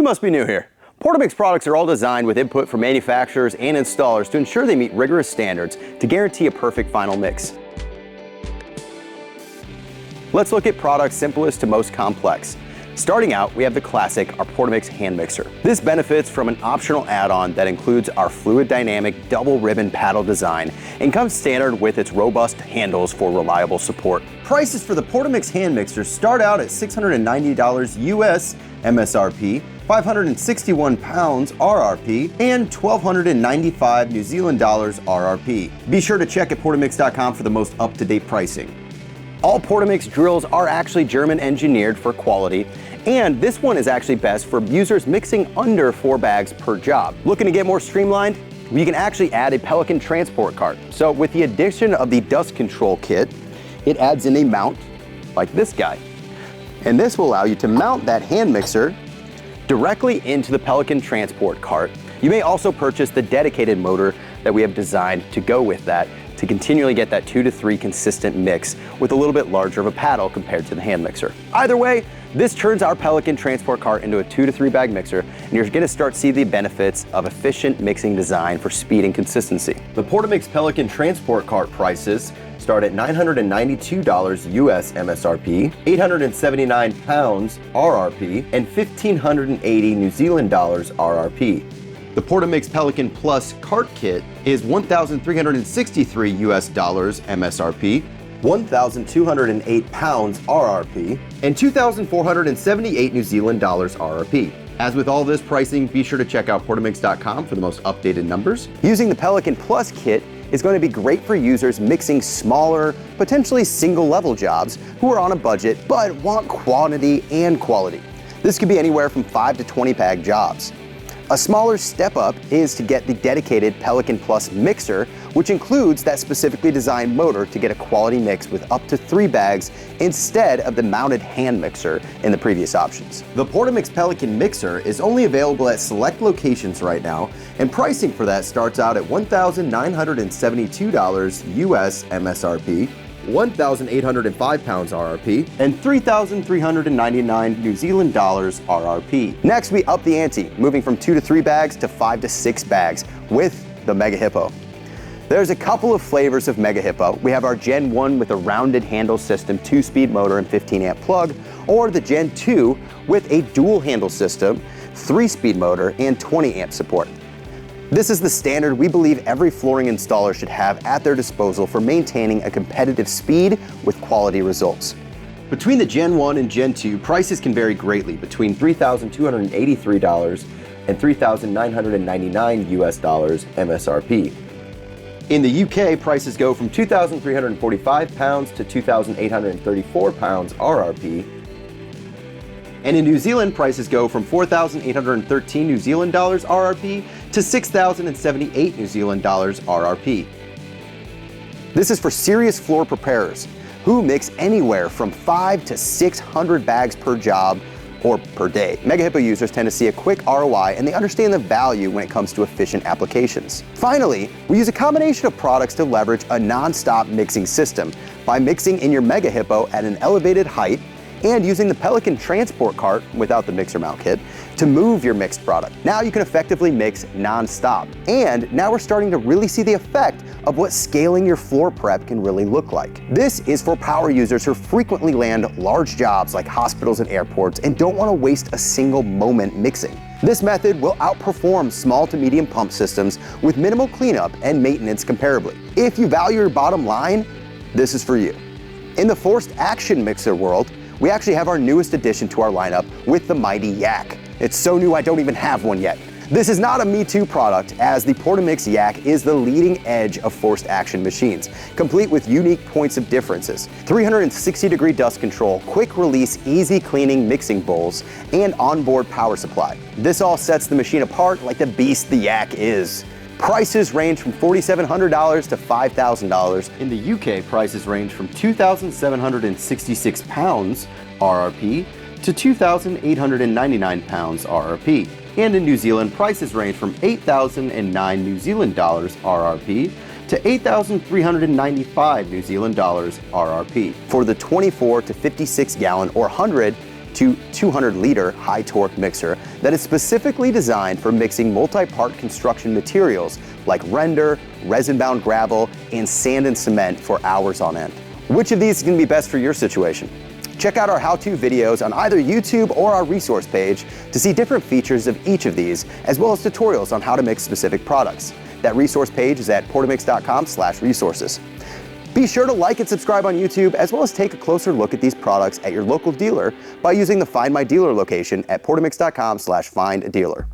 You must be new here. Portamix products are all designed with input from manufacturers and installers to ensure they meet rigorous standards to guarantee a perfect final mix. Let's look at products simplest to most complex. Starting out, we have the classic, our Portamix hand mixer. This benefits from an optional add-on that includes our fluid dynamic double ribbon paddle design and comes standard with its robust handles for reliable support. Prices for the Portamix hand mixer start out at $690 US MSRP, 561 pounds RRP, and 1,295 New Zealand dollars RRP. Be sure to check at Portamix.com for the most up-to-date pricing. All Portamix drills are actually German engineered for quality, and this one is actually best for users mixing under 4 bags per job. Looking to get more streamlined? You can actually add a Pelican transport cart. So with the addition of the dust control kit, it adds in a mount like this guy. And this will allow you to mount that hand mixer directly into the Pelican transport cart. You may also purchase the dedicated motor that we have designed to go with that to continually get that 2 to 3 consistent mix with a little bit larger of a paddle compared to the hand mixer. Either way, this turns our Pelican transport cart into a 2 to 3 bag mixer, and you're gonna start to see the benefits of efficient mixing design for speed and consistency. The Portamix Pelican transport cart prices start at $992 US MSRP, 879 pounds RRP, and 1,580 New Zealand dollars RRP. The Portamix Pelican Plus cart kit is $1,363 US dollars MSRP, 1,208 pounds RRP, and 2,478 New Zealand dollars RRP. As with all this pricing, be sure to check out Portamix.com for the most updated numbers. Using the Pelican Plus kit is going to be great for users mixing smaller, potentially single level jobs who are on a budget but want quantity and quality. This could be anywhere from 5 to 20 bag jobs. A smaller step up is to get the dedicated Pelican Plus mixer, which includes that specifically designed motor to get a quality mix with up to 3 bags instead of the mounted hand mixer in the previous options. The Portamix Pelican mixer is only available at select locations right now, and pricing for that starts out at $1,972 US MSRP, 1,805 pounds RRP, and 3,399 New Zealand dollars RRP. Next, we up the ante, moving from 2 to 3 bags to 5 to 6 bags with the Mega Hippo. There's a couple of flavors of Mega Hippo. We have our Gen 1 with a rounded handle system, 2-speed motor and 15 amp plug, or the Gen 2 with a dual handle system, 3-speed motor and 20 amp support. This is the standard we believe every flooring installer should have at their disposal for maintaining a competitive speed with quality results. Between the Gen 1 and Gen 2, prices can vary greatly between $3,283 and $3,999 US dollars MSRP. In the UK, prices go from 2,345 pounds to 2,834 pounds RRP. And in New Zealand, prices go from 4,813 New Zealand dollars RRP to 6,078 New Zealand dollars RRP. This is for serious floor preparers who mix anywhere from 5 to 600 bags per job or per day. Mega Hippo users tend to see a quick ROI, and they understand the value when it comes to efficient applications. Finally, we use a combination of products to leverage a non-stop mixing system by mixing in your Mega Hippo at an elevated height and using the Pelican transport cart without the mixer mount kit to move your mixed product. Now you can effectively mix non-stop. And now we're starting to really see the effect of what scaling your floor prep can really look like. This is for power users who frequently land large jobs like hospitals and airports and don't want to waste a single moment mixing. This method will outperform small to medium pump systems with minimal cleanup and maintenance comparably. If you value your bottom line, this is for you. In the forced action mixer world, we actually have our newest addition to our lineup with the mighty Yak. It's so new I don't even have one yet. This is not a Me Too product, as the Portamix Yak is the leading edge of forced action machines, complete with unique points of differences, 360-degree dust control, quick release, easy cleaning mixing bowls, and onboard power supply. This all sets the machine apart like the beast the Yak is. Prices range from $4,700 to $5,000. In the UK, prices range from 2,766 pounds RRP to 2,899 pounds RRP. And in New Zealand, prices range from 8,009 New Zealand dollars RRP to 8,395 New Zealand dollars RRP. For the 24 to 56 gallon or 100 to 200-liter high-torque mixer that is specifically designed for mixing multi-part construction materials like render, resin-bound gravel, and sand and cement for hours on end. Which of these is going to be best for your situation? Check out our how-to videos on either YouTube or our resource page to see different features of each of these, as well as tutorials on how to mix specific products. That resource page is at portamix.com/resources. Be sure to like and subscribe on YouTube, as well as take a closer look at these products at your local dealer by using the Find My Dealer location at portamix.com/find a dealer.